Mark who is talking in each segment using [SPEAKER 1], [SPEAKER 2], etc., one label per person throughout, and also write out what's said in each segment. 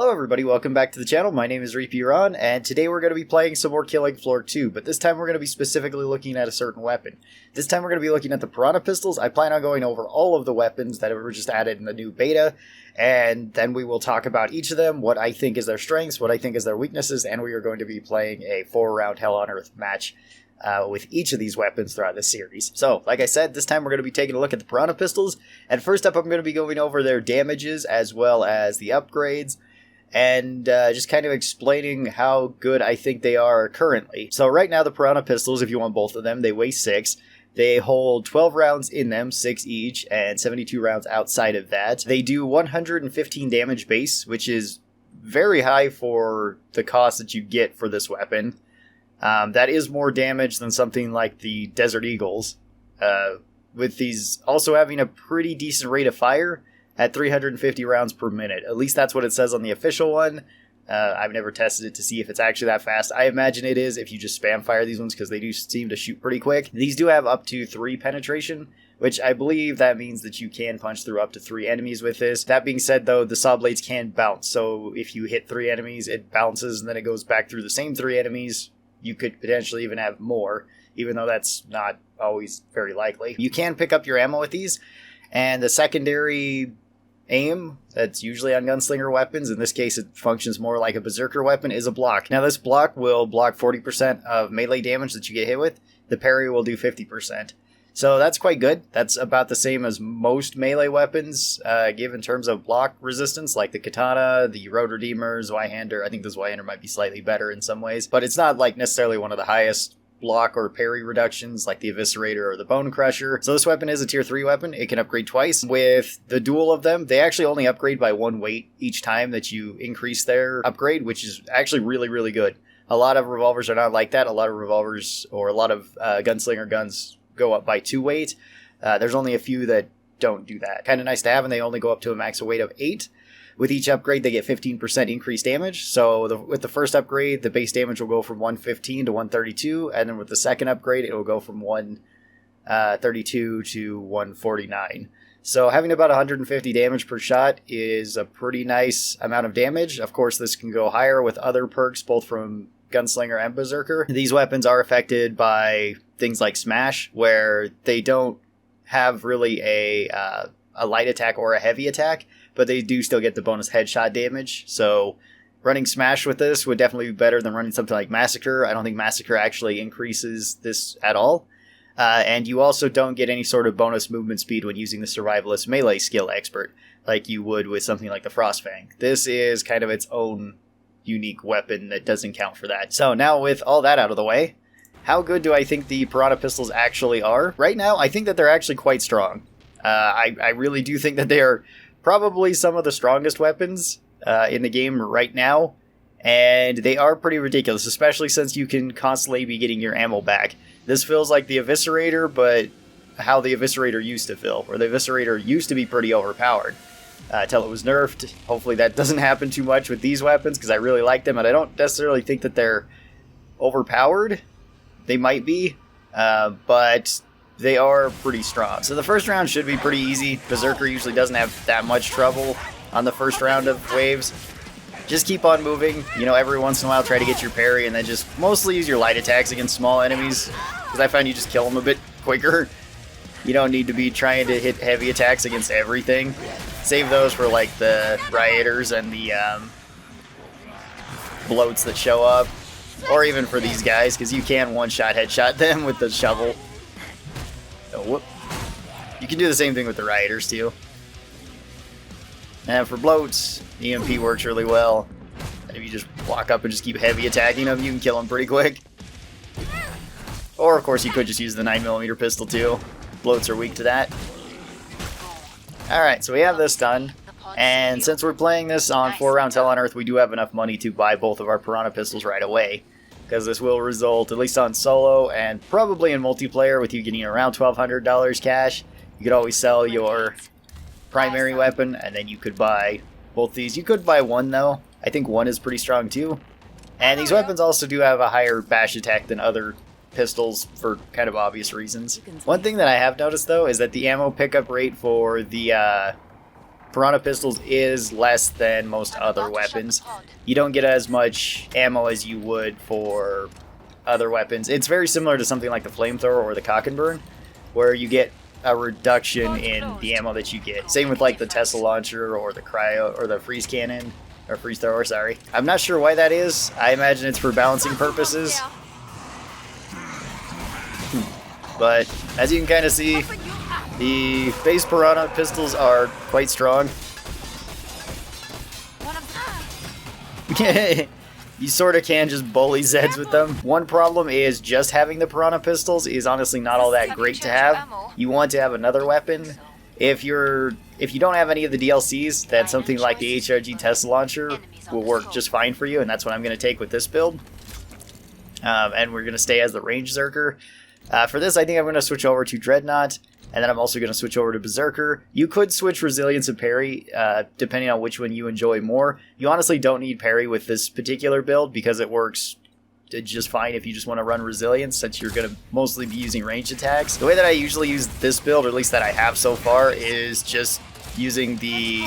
[SPEAKER 1] Hello everybody, welcome back to the channel. My name is Ron, and today we're going to be playing some more Killing Floor 2, but this time we're going to be specifically looking at a certain weapon. This time we're going to be looking at the Piranha Pistols. I plan on going over all of the weapons that were just added in the new beta, and then we will talk about each of them, what I think is their strengths, what I think is their weaknesses, and we are going to be playing a 4-round Hell on Earth match with each of these weapons throughout this series. So, like I said, this time we're going to be taking a look at the Piranha Pistols, and first up I'm going to be going over their damages as well as the upgrades, and just kind of explaining how good I think they are currently. So right now the Piranha Pistols, if you want both of them, they weigh 6. They hold 12 rounds in them, 6 each, and 72 rounds outside of that. They do 115 damage base, which is very high for the cost that you get for this weapon. That is more damage than something like the Desert Eagles, with these also having a pretty decent rate of fire at 350 rounds per minute. At least that's what it says on the official one. I've never tested it to see if it's actually that fast. I imagine it is if you just spam fire these ones, because they do seem to shoot pretty quick. These do have up to 3 penetration, which I believe that means that you can punch through up to 3 enemies with this. That being said, though, the saw blades can bounce, so if you hit 3 enemies, it bounces and then it goes back through the same 3 enemies. You could potentially even have more, even though that's not always very likely. You can pick up your ammo with these, and the secondary aim that's usually on Gunslinger weapons, in this case it functions more like a Berserker weapon, is a block. Now this block will block 40% of melee damage that you get hit with. The parry will do 50%. So that's quite good. That's about the same as most melee weapons give in terms of block resistance, like the Katana, the Road Redeemer, Zweihander. I think the Zweihander might be slightly better in some ways, but it's not like necessarily one of the highest block or parry reductions like the Eviscerator or the Bone Crusher. So this weapon is a tier 3 weapon. It can upgrade twice. With the dual of them, they actually only upgrade by 1 weight each time that you increase their upgrade, which is actually really, really good. A lot of revolvers are not like that. A lot of revolvers or a lot of Gunslinger guns go up by 2 weight. There's only a few that don't do that. Kind of nice to have, and they only go up to a max weight of 8. With each upgrade, they get 15% increased damage. So with the first upgrade, the base damage will go from 115 to 132, and then with the second upgrade, it will go from 132 to 149. So having about 150 damage per shot is a pretty nice amount of damage. Of course, this can go higher with other perks, both from Gunslinger and Berserker. These weapons are affected by things like Smash, where they don't have really a light attack or a heavy attack, but they do still get the bonus headshot damage. So running Smash with this would definitely be better than running something like Massacre. I don't think Massacre actually increases this at all. And you also don't get any sort of bonus movement speed when using the Survivalist Melee Skill Expert, like you would with something like the Frostfang. This is kind of its own unique weapon that doesn't count for that. So now with all that out of the way, how good do I think the Piranha Pistols actually are? Right now, I think that they're actually quite strong. I really do think that they are probably some of the strongest weapons in the game right now, and they are pretty ridiculous, especially since you can constantly be getting your ammo back. This feels like the Eviscerator, but how the Eviscerator used to feel, where the Eviscerator used to be pretty overpowered until it was nerfed. Hopefully that doesn't happen too much with these weapons, because I really like them, and I don't necessarily think that they're overpowered. They might be, but they are pretty strong. So the first round should be pretty easy. Berserker usually doesn't have that much trouble on the first round of waves. Just keep on moving. You know, every once in a while try to get your parry, and then just mostly use your light attacks against small enemies, because I find you just kill them a bit quicker. You don't need to be trying to hit heavy attacks against everything. Save those for like the rioters and the bloats that show up, or even for these guys, because you can one-shot headshot them with the shovel. Oh, whoop. You can do the same thing with the rioters too. And for bloats, EMP works really well. And if you just walk up and just keep heavy attacking them, you can kill them pretty quick. Or of course you could just use the 9mm pistol too. Bloats are weak to that. Alright, so we have this done. And since we're playing this on 4 rounds Hell on Earth, we do have enough money to buy both of our Piranha Pistols right away, because this will result, at least on solo and probably in multiplayer, with you getting around $1,200 cash. You could always sell your primary weapon, and then you could buy both these. You could buy one, though. I think one is pretty strong, too. And these weapons also do have a higher bash attack than other pistols for kind of obvious reasons. One thing that I have noticed, though, is that the ammo pickup rate for the Piranha Pistols is less than most other weapons. You don't get as much ammo as you would for other weapons. It's very similar to something like the Flamethrower or the Cock and Burn, where you get a reduction in the ammo that you get. Same with like the Tesla Launcher or the Cryo or the Freeze Cannon, or Freeze Thrower, sorry. I'm not sure why that is. I imagine it's for balancing purposes. But as you can kind of see, the base Piranha Pistols are quite strong. You sort of can just bully Zeds with them. One problem is just having the Piranha Pistols is honestly not all that great to have. You want to have another weapon. If you don't have any of the DLCs, then something like the HRG Tesla Launcher will work just fine for you, and that's what I'm going to take with this build. And we're going to stay as the Range Berserker. For this, I think I'm going to switch over to Dreadnought, and then I'm also going to switch over to Berserker. You could switch Resilience and Parry, depending on which one you enjoy more. You honestly don't need Parry with this particular build, because it works just fine if you just want to run Resilience, since you're going to mostly be using ranged attacks. The way that I usually use this build, or at least that I have so far, is just using the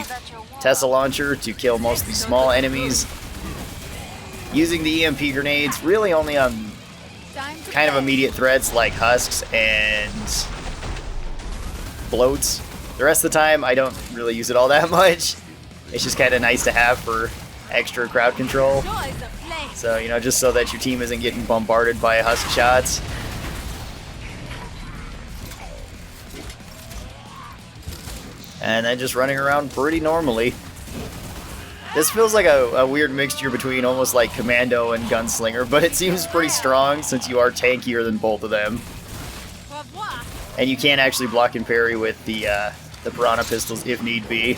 [SPEAKER 1] Tesla Launcher to kill most of these small enemies. Using the EMP grenades really only on kind of immediate threats like husks and bloats. The rest of the time, I don't really use it all that much. It's just kind of nice to have for extra crowd control. So, you know, just so that your team isn't getting bombarded by husk shots. And then just running around pretty normally. This feels like a weird mixture between almost like Commando and Gunslinger, but it seems pretty strong since you are tankier than both of them. And you can actually block and parry with the Piranha Pistols if need be.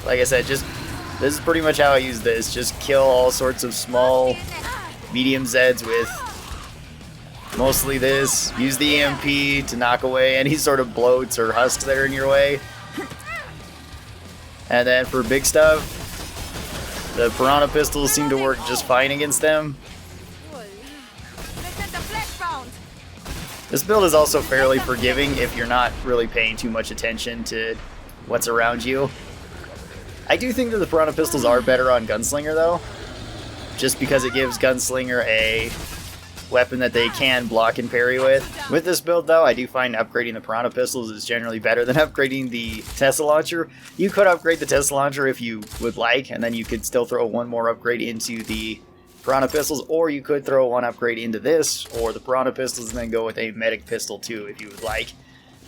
[SPEAKER 1] Like I said, this is pretty much how I use this. Just kill all sorts of small, medium Zeds with mostly this. Use the EMP to knock away any sort of bloats or husks that are in your way. And then for big stuff, the Piranha Pistols seem to work just fine against them. This build is also fairly forgiving if you're not really paying too much attention to what's around you. I do think that the Piranha Pistols are better on Gunslinger though, just because it gives Gunslinger a weapon that they can block and parry with. With this build though, I do find upgrading the Piranha Pistols is generally better than upgrading the Tesla Launcher. You could upgrade the Tesla Launcher if you would like, and then you could still throw one more upgrade into the Piranha Pistols, or you could throw one upgrade into this, or the Piranha Pistols, and then go with a Medic Pistol too if you would like.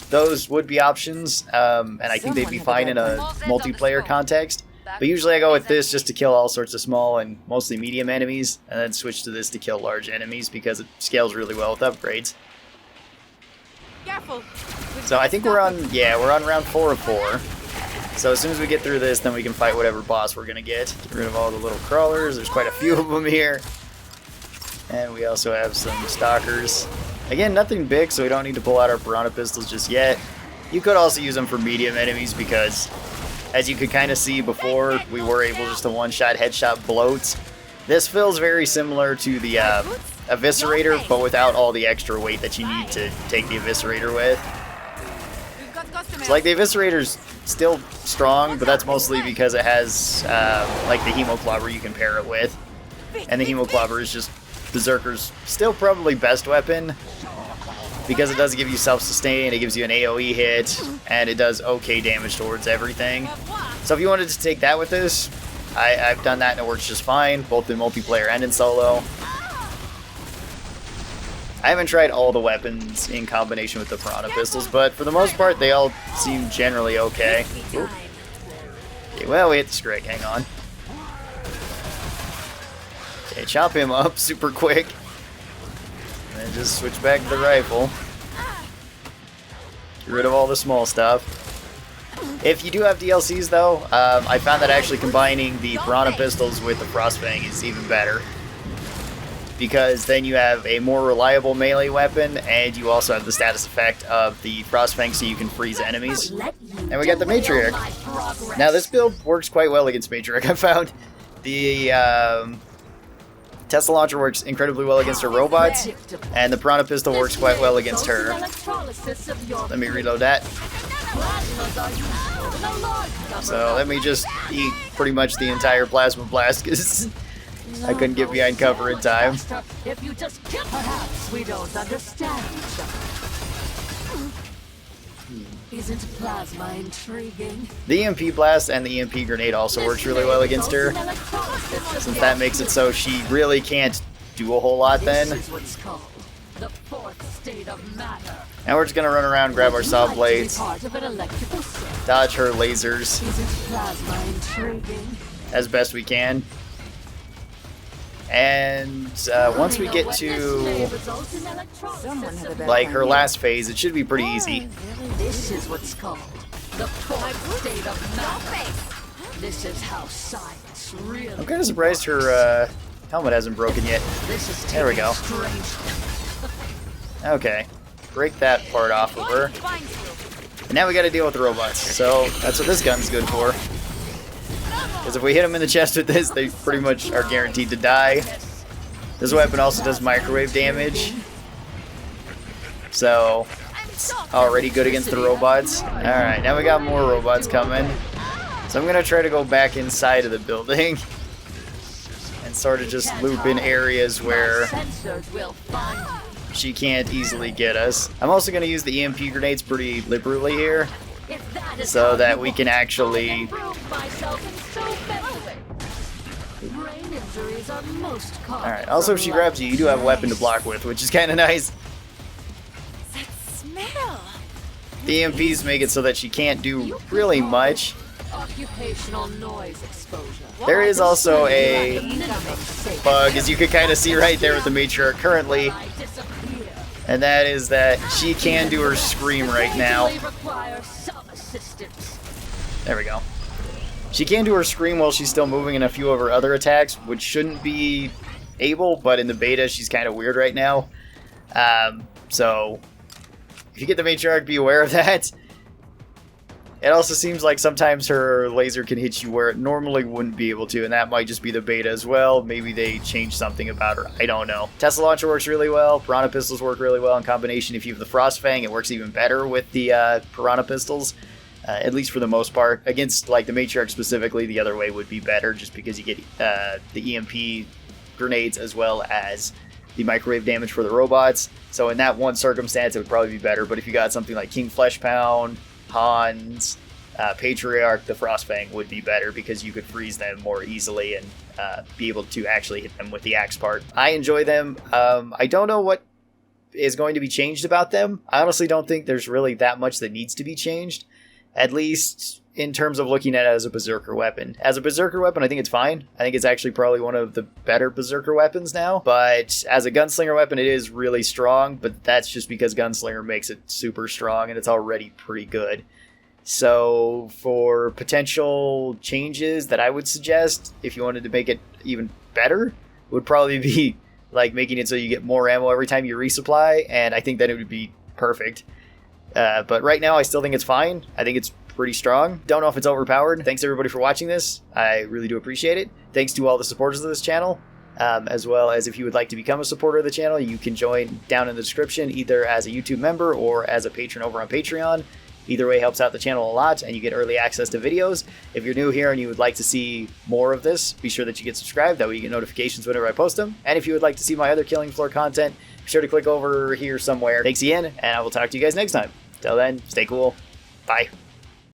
[SPEAKER 1] Those would be options, and I think they'd be fine in a multiplayer context. But usually I go with this just to kill all sorts of small and mostly medium enemies, and then switch to this to kill large enemies because it scales really well with upgrades. So I think we're on round 4 of 4. So as soon as we get through this, then we can fight whatever boss we're gonna get. Get rid of all the little crawlers. There's quite a few of them here. And we also have some stalkers. Again, nothing big, so we don't need to pull out our Piranha Pistols just yet. You could also use them for medium enemies because, as you could kind of see before, we were able just to one-shot headshot bloats. This feels very similar to the Eviscerator, but without all the extra weight that you need to take the Eviscerator with. So like the Eviscerator's still strong, but that's mostly because it has like the Hemoclobber you can pair it with. And the Hemoclobber is just Berserker's still probably best weapon, because it does give you self-sustain, it gives you an AoE hit, and it does okay damage towards everything. So if you wanted to take that with this, I've done that and it works just fine, both in multiplayer and in solo. I haven't tried all the weapons in combination with the Piranha Pistols, but for the most part they all seem generally okay. Okay, well, we hit the Scrig, hang on. Okay, chop him up super quick. And then just switch back to the rifle. Get rid of all the small stuff. If you do have DLCs though, I found that actually combining the Piranha Pistols with the Frostfang is even better. Because then you have a more reliable melee weapon, and you also have the status effect of the Frostfang so you can freeze enemies. And we got the Matriarch. Now this build works quite well against Matriarch. I found the Tesla Launcher works incredibly well against her robots, and the Piranha Pistol works quite well against her. Let me reload that. So let me just eat pretty much the entire plasma blast because I couldn't get behind cover in time.
[SPEAKER 2] If you just kill, perhaps we don't understand each other. Isn't plasma intriguing?
[SPEAKER 1] The EMP blast and the EMP grenade also works really well against her, since that makes it so she really can't do a whole lot then.
[SPEAKER 2] This is what's called the fourth state of matter.
[SPEAKER 1] And we're just gonna run around, grab our saw blades,
[SPEAKER 2] Part of an electrical cell.
[SPEAKER 1] dodge her lasers
[SPEAKER 2] Isn't plasma intriguing?
[SPEAKER 1] as best we can. And once we get to like her last phase, it should be pretty easy.
[SPEAKER 2] This is what's called the fourth state of matter. This is how science really.
[SPEAKER 1] I'm kind of surprised her helmet hasn't broken yet.
[SPEAKER 2] This is
[SPEAKER 1] There we go.
[SPEAKER 2] strange.
[SPEAKER 1] Okay, break that part off of her. And now we gotta deal with the robots, so that's what this gun's good for. Because if we hit them in the chest with this, they pretty much are guaranteed to die. This weapon also does microwave damage, so it's already good against the robots. Alright, now we got more robots coming. So I'm gonna try to go back inside of the building and sort of just loop in areas where
[SPEAKER 2] Sensors will find you.
[SPEAKER 1] she can't easily get us. I'm also gonna use the EMP grenades pretty liberally here,
[SPEAKER 2] If that is
[SPEAKER 1] so
[SPEAKER 2] how
[SPEAKER 1] that
[SPEAKER 2] you
[SPEAKER 1] we
[SPEAKER 2] want,
[SPEAKER 1] can
[SPEAKER 2] I
[SPEAKER 1] actually
[SPEAKER 2] prove myself in so many ways. Brain injuries are most common.
[SPEAKER 1] Alright, also if she grabs you, you do have a weapon to block with, which is kind of nice.
[SPEAKER 3] That smell.
[SPEAKER 1] The EMPs make it so that she can't do really much.
[SPEAKER 2] Occupational noise exposure.
[SPEAKER 1] There is also a
[SPEAKER 2] Bug.
[SPEAKER 1] bug, as you can kind of see right there with the Matriarch currently,
[SPEAKER 2] I disappear.
[SPEAKER 1] and that is that she can do her scream right now.
[SPEAKER 2] Occasionally require some assistance.
[SPEAKER 1] There we go. She can do her scream while she's still moving in a few of her other attacks, which shouldn't be able, but in the beta she's kind of weird right now. So if you get the Matriarch, be aware of that. It also seems like sometimes her laser can hit you where it normally wouldn't be able to, and that might just be the beta as well. Maybe they changed something about her. I don't know. Tesla Launcher works really well. Piranha Pistols work really well in combination. If you have the Frost Fang, it works even better with the Piranha Pistols, at least for the most part. Against like the Matriarch specifically, the other way would be better, just because you get the EMP grenades as well as the microwave damage for the robots. So in that one circumstance, it would probably be better. But if you got something like King Fleshpound, Hans, Patriarch, the Frostfang would be better because you could freeze them more easily and be able to actually hit them with the axe part. I enjoy them. I don't know what is going to be changed about them. I honestly don't think there's really that much that needs to be changed, at least in terms of looking at it as a Berserker weapon. As a Berserker weapon, I think it's fine. I think it's actually probably one of the better Berserker weapons now. But as a Gunslinger weapon, it is really strong, but that's just because Gunslinger makes it super strong and it's already pretty good. So for potential changes that I would suggest, if you wanted to make it even better, would probably be like making it so you get more ammo every time you resupply, and I think that it would be perfect. But right now, I still think it's fine. I think it's pretty strong. Don't know if it's overpowered. Thanks everybody for watching this. I really do appreciate it. Thanks to all the supporters of this channel, as well as if you would like to become a supporter of the channel, you can join down in the description, either as a YouTube member or as a patron over on Patreon. Either way helps out the channel a lot, and you get early access to videos. If you're new here and you would like to see more of this, be sure that you get subscribed. That way you get notifications whenever I post them. And if you would like to see my other Killing Floor content, be sure to click over here somewhere. Thanks again, and I will talk to you guys next time. Till then, stay cool. Bye.